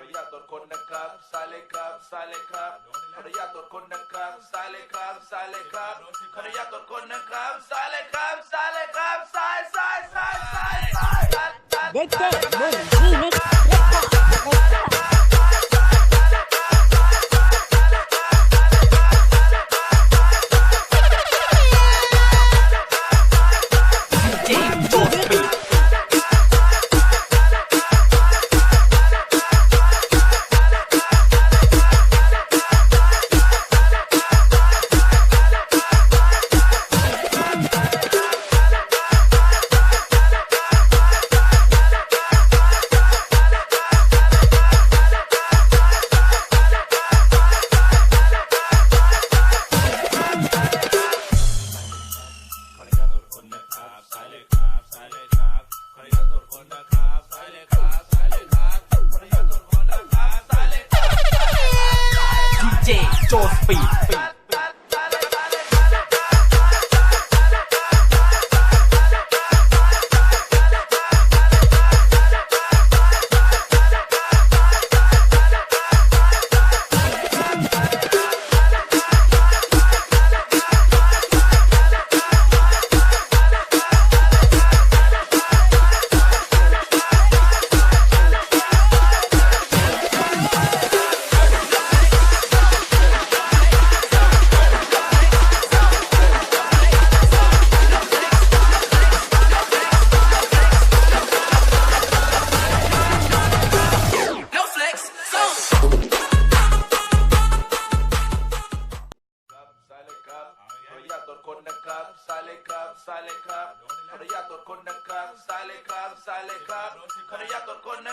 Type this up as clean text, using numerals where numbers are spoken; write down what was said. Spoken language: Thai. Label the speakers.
Speaker 1: อนุญาตตรวจคนนะครับซ้ายเลยครับซ้ายเลยครับขออนุญาตตรวจคนนะครับซ้ายเลยครับซ้ายเลยครับขออนุญาตตรวจคนนะครับซ้ายเลยครับซ้ายเลยครับซ้ายซ้ายซ้ายซ้ายซ้าย
Speaker 2: เด็กๆรุ่นที่นิก
Speaker 3: โจสปีด